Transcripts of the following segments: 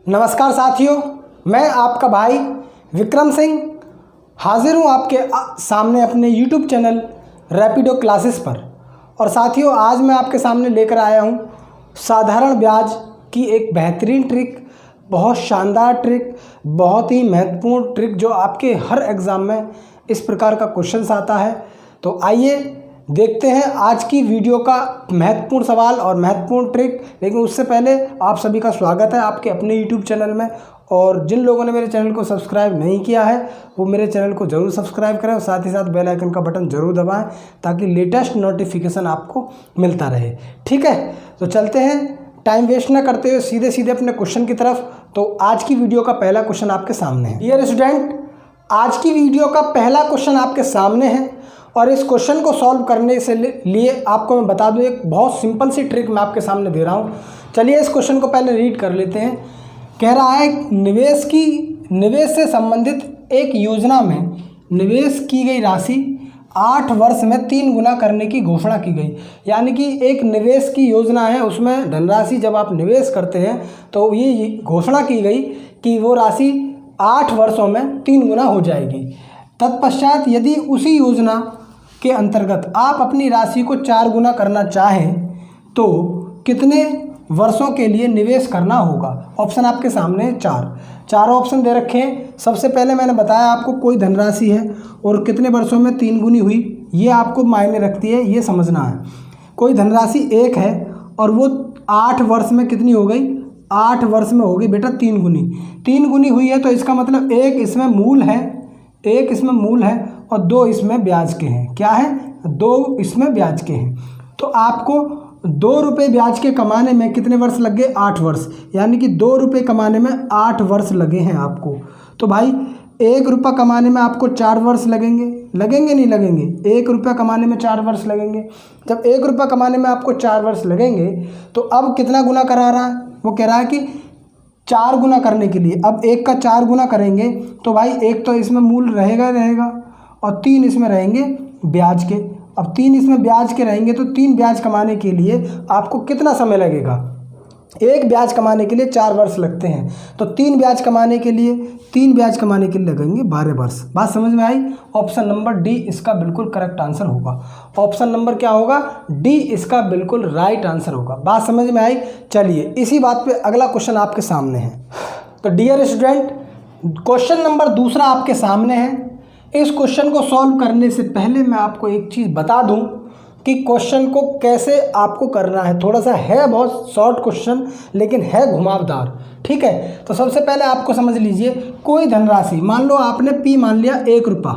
नमस्कार साथियों, मैं आपका भाई विक्रम सिंह हाजिर हूँ आपके सामने अपने YouTube चैनल रैपिडो क्लासेस पर। और साथियों, आज मैं आपके सामने लेकर आया हूँ साधारण ब्याज की एक बेहतरीन ट्रिक, बहुत शानदार ट्रिक, बहुत ही महत्वपूर्ण ट्रिक जो आपके हर एग्ज़ाम में इस प्रकार का क्वेश्चंस आता है। तो आइए देखते हैं आज की वीडियो का महत्वपूर्ण सवाल और महत्वपूर्ण ट्रिक। लेकिन उससे पहले आप सभी का स्वागत है आपके अपने YouTube चैनल में। और जिन लोगों ने मेरे चैनल को सब्सक्राइब नहीं किया है वो मेरे चैनल को ज़रूर सब्सक्राइब करें और साथ ही साथ बेल आइकन का बटन ज़रूर दबाएं ताकि लेटेस्ट नोटिफिकेशन आपको मिलता रहे। ठीक है, तो चलते हैं टाइम वेस्ट ना करते हुए सीधे सीधे अपने क्वेश्चन की तरफ। तो आज की वीडियो का पहला क्वेश्चन आपके सामने है। डियर स्टूडेंट, आज की वीडियो का पहला क्वेश्चन आपके सामने है और इस क्वेश्चन को सॉल्व करने से लिए आपको मैं बता दूं, एक बहुत सिंपल सी ट्रिक मैं आपके सामने दे रहा हूं। चलिए इस क्वेश्चन को पहले रीड कर लेते हैं। कह रहा है निवेश से संबंधित एक योजना में निवेश की गई राशि 8 वर्ष में 3 गुना करने की घोषणा की गई। यानी कि एक निवेश की योजना है, उसमें धनराशि जब आप निवेश करते हैं तो ये घोषणा की गई कि वो राशि 8 वर्षों में 3 गुना हो जाएगी। तत्पश्चात यदि उसी योजना के अंतर्गत आप अपनी राशि को 4 गुना करना चाहें तो कितने वर्षों के लिए निवेश करना होगा। ऑप्शन आपके सामने है चारों ऑप्शन दे रखे हैं। सबसे पहले मैंने बताया आपको कोई धनराशि है और कितने वर्षों में 3 गुनी हुई, ये आपको मायने रखती है, ये समझना है। कोई धनराशि 1 है और वो 8 वर्ष में कितनी हो गई, 8 वर्ष में हो गई बेटा 3 गुनी। 3 गुनी हुई है तो इसका मतलब एक इसमें मूल है और 2 इसमें ब्याज के हैं। क्या है, 2 इसमें ब्याज के हैं। तो आपको 2 रुपये ब्याज के कमाने में कितने वर्ष लग गए, 8 वर्ष। यानी कि 2 रुपये कमाने में 8 वर्ष लगे हैं आपको। तो भाई 1 रुपया कमाने में आपको 4 वर्ष लगेंगे नहीं लगेंगे, 1 रुपया कमाने में 4 वर्ष लगेंगे। जब 1 रुपया कमाने में आपको 4 वर्ष लगेंगे तो अब कितना गुना करा रहा है, वो कह रहा है कि 4 गुना करने के लिए अब 1 का 4 गुना करेंगे तो भाई 1 तो इसमें मूल रहेगा और 3 इसमें रहेंगे ब्याज के। अब 3 इसमें ब्याज के रहेंगे तो 3 ब्याज कमाने के लिए आपको कितना समय लगेगा, 1 ब्याज कमाने के लिए 4 वर्ष लगते हैं तो 3 ब्याज कमाने के लिए लगेंगे 12 वर्ष। बात समझ में आई। ऑप्शन नंबर डी इसका बिल्कुल करेक्ट आंसर होगा। ऑप्शन नंबर क्या होगा, डी इसका बिल्कुल राइट आंसर होगा। बात समझ में आई। चलिए इसी बात पे अगला क्वेश्चन आपके सामने है। तो डियर स्टूडेंट, क्वेश्चन नंबर दूसरा आपके सामने है। इस क्वेश्चन को सॉल्व करने से पहले मैं आपको एक चीज़ बता दूं कि क्वेश्चन को कैसे आपको करना है। थोड़ा सा है, बहुत शॉर्ट क्वेश्चन लेकिन है घुमावदार। ठीक है, तो सबसे पहले आपको समझ लीजिए, कोई धनराशि मान लो आपने पी मान लिया 1 रुपया,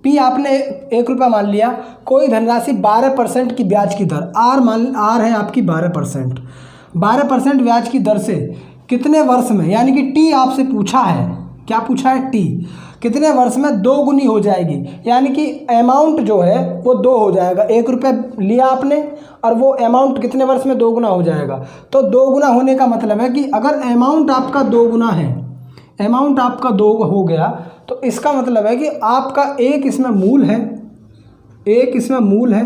पी आपने 1 रुपया मान लिया। कोई धनराशि 12% की ब्याज की दर आर है आपकी 12% ब्याज की दर से कितने वर्ष में, यानी कि टी आपसे पूछा है, क्या पूछा है, टी कितने वर्ष में 2 गुनी हो जाएगी। यानी कि अमाउंट जो है वो 2 हो जाएगा। 1 रुपया लिया आपने और वो अमाउंट कितने वर्ष में 2 गुना हो जाएगा। तो 2 गुना होने का मतलब है कि अगर अमाउंट आपका 2 गुना है, अमाउंट आपका 2 हो गया तो इसका मतलब है कि आपका एक इसमें मूल है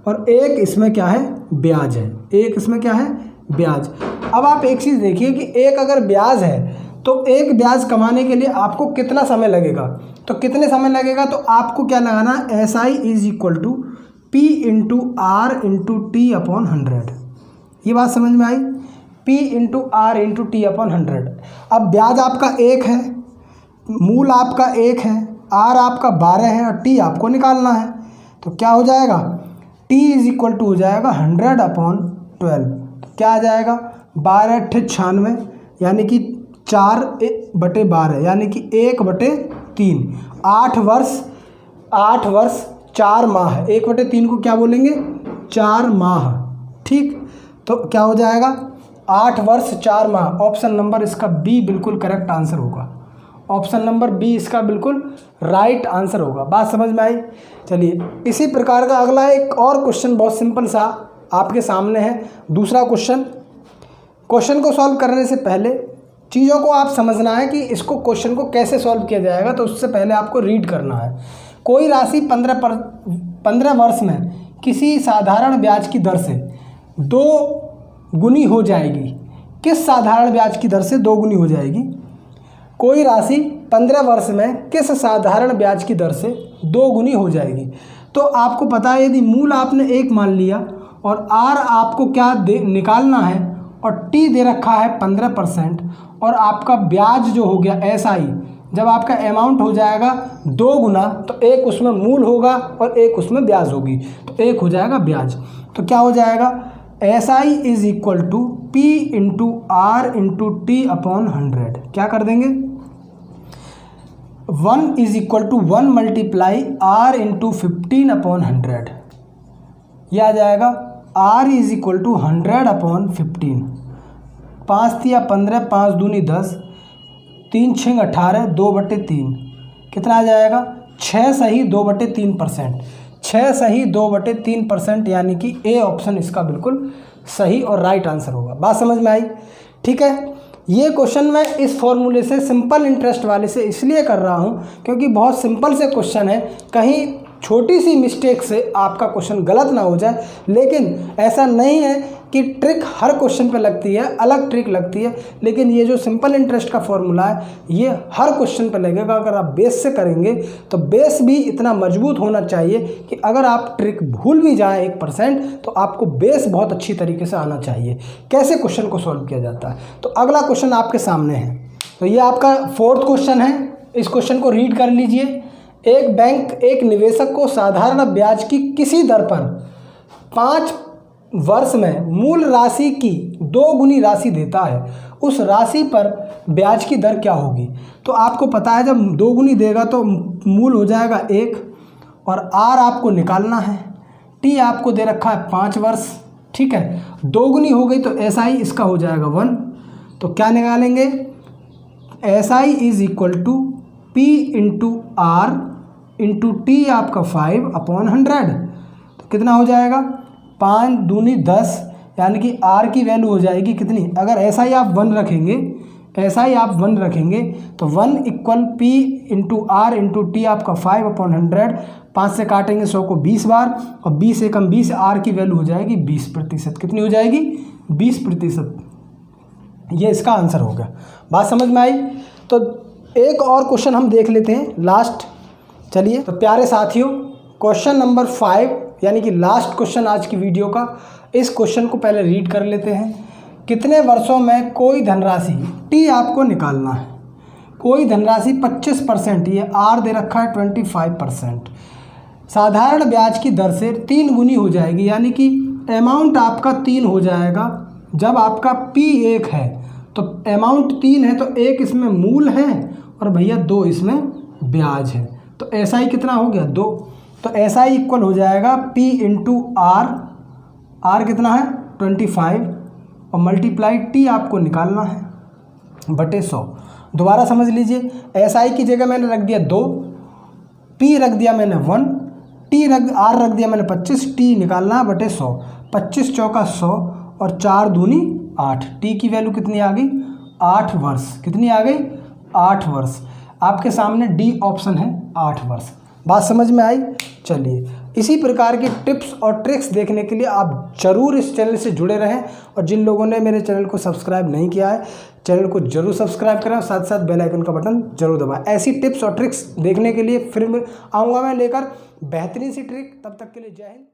और एक इसमें क्या है, ब्याज है। एक इसमें क्या है, ब्याज। अब आप एक चीज़ देखिए कि एक अगर ब्याज है तो एक ब्याज कमाने के लिए आपको कितना समय लगेगा। तो कितने समय लगेगा, तो आपको क्या लगाना है, SI is equal to P into R into T upon 100। ये बात समझ में आई, P into R into T upon 100। अब ब्याज आपका 1 है, मूल आपका 1 है, आर आपका 12 है और टी आपको निकालना है। तो क्या हो जाएगा, T इज इक्वल टू हो जाएगा 100 अपॉन 12। क्या आ जाएगा, 12×8 = 96, यानी कि 4/12 यानी कि 1/3। 8 वर्ष 4 माह, 1/3 को क्या बोलेंगे, 4 माह। ठीक, तो क्या हो जाएगा, 8 वर्ष 4 माह। ऑप्शन नंबर इसका बी बिल्कुल करेक्ट आंसर होगा। ऑप्शन नंबर बी इसका बिल्कुल राइट आंसर होगा। बात समझ में आई। चलिए इसी प्रकार का अगला एक और क्वेश्चन बहुत सिंपल सा आपके सामने है। दूसरा क्वेश्चन को सॉल्व करने से पहले चीज़ों को आप समझना है कि इसको क्वेश्चन को कैसे सॉल्व किया जाएगा। तो उससे पहले आपको रीड करना है। कोई राशि 15 वर्ष में किसी साधारण ब्याज की दर से 2 गुनी हो जाएगी। किस साधारण ब्याज की दर से दोगुनी हो जाएगी? कोई राशि 15 वर्ष में किस साधारण ब्याज की दर से दोगुनी हो जाएगी? तो आपको पता है यदि मूल आपने 1 मान लिया और आर आपको क्या निकालना है और टी दे रखा है 15% और आपका ब्याज जो हो गया एसआई, जब आपका अमाउंट हो जाएगा 2 गुना तो एक उसमें मूल होगा और एक उसमें ब्याज होगी, तो एक हो जाएगा ब्याज। तो क्या हो जाएगा? SI is equal to P into R into T upon 100। क्या कर देंगे? 1 is equal to 1 multiply R into 15 upon 100। यह आ जाएगा R is equal to 100 upon 15। 5 तिया 15, 5 दूनी 10, 3 6 18, 2/3 कितना आ जाएगा? 6 सही 2/3%। 6 सही 2/3%, यानी कि ए ऑप्शन इसका बिल्कुल सही और राइट आंसर होगा। बात समझ में आई? ठीक है। ये क्वेश्चन मैं इस फॉर्मूले से, सिंपल इंटरेस्ट वाले से इसलिए कर रहा हूँ क्योंकि बहुत सिंपल से क्वेश्चन है, कहीं छोटी सी मिस्टेक से आपका क्वेश्चन गलत ना हो जाए। लेकिन ऐसा नहीं है कि ट्रिक हर क्वेश्चन पे लगती है, अलग ट्रिक लगती है, लेकिन ये जो सिंपल इंटरेस्ट का फॉर्मूला है ये हर क्वेश्चन पे लगेगा। अगर आप बेस से करेंगे तो बेस भी इतना मजबूत होना चाहिए कि अगर आप ट्रिक भूल भी जाएँ 1% तो आपको बेस बहुत अच्छी तरीके से आना चाहिए, कैसे क्वेश्चन को सॉल्व किया जाता है। तो अगला क्वेश्चन आपके सामने है, तो ये आपका 4th क्वेश्चन है। इस क्वेश्चन को रीड कर लीजिए। एक बैंक एक निवेशक को साधारण ब्याज की किसी दर पर 5 वर्ष में मूल राशि की 2 गुनी राशि देता है, उस राशि पर ब्याज की दर क्या होगी? तो आपको पता है जब 2 गुनी देगा तो मूल हो जाएगा 1 और आर आपको निकालना है, टी आपको दे रखा है 5 वर्ष। ठीक है, 2 गुनी हो गई तो एसआई इसका हो जाएगा 1। तो क्या निकालेंगे? SI is equal to P into R into T आपका 5 अपॉन 100। तो कितना हो जाएगा? 5 दूनी 10, यानी कि आर की वैल्यू हो जाएगी कितनी? अगर ऐसा ही आप 1 रखेंगे, ऐसा ही आप 1 रखेंगे तो 1 equal P into R into T आपका 5 अपॉन 100। 5 से काटेंगे 100 को 20 बार और 20 से कम 20, आर की वैल्यू हो जाएगी 20%। कितनी हो जाएगी? 20%। ये इसका आंसर हो गया। बात समझ में आई? तो एक और क्वेश्चन हम देख लेते हैं लास्ट। चलिए, तो प्यारे साथियों, क्वेश्चन नंबर 5 यानी कि लास्ट क्वेश्चन आज की वीडियो का, इस क्वेश्चन को पहले रीड कर लेते हैं। कितने वर्षों में कोई धनराशि टी आपको निकालना है? कोई धनराशि 25%, ये आर दे रखा है 25%, साधारण ब्याज की दर से 3 गुनी हो जाएगी, यानी कि अमाउंट आपका 3 हो जाएगा। जब आपका पी 1 है तो अमाउंट 3 है तो 1 इसमें मूल है और भैया 2 इसमें ब्याज है, तो एसआई कितना हो गया? 2। तो एसआई इक्वल हो जाएगा पी इंटू आर, आर कितना है? 25 और मल्टीप्लाई टी आपको निकालना है बटे 100। दोबारा समझ लीजिए, एसआई की जगह मैंने रख दिया 2, पी रख दिया मैंने 1, आर रख दिया मैंने 25, टी निकालना है बटे 100। 25 चौका 100 और 4 दूनी 8, टी की वैल्यू कितनी आ गई? 8 वर्ष। कितनी आ गई? 8 वर्ष। आपके सामने डी ऑप्शन है 8 वर्ष। बात समझ में आई? चलिए, इसी प्रकार की टिप्स और ट्रिक्स देखने के लिए आप ज़रूर इस चैनल से जुड़े रहें और जिन लोगों ने मेरे चैनल को सब्सक्राइब नहीं किया है, चैनल को जरूर सब्सक्राइब करें और साथ साथ बेल आइकन का बटन जरूर दबाएं। ऐसी टिप्स और ट्रिक्स देखने के लिए फिर आऊँगा मैं लेकर बेहतरीन सी ट्रिक। तब तक के लिए जय हिंद।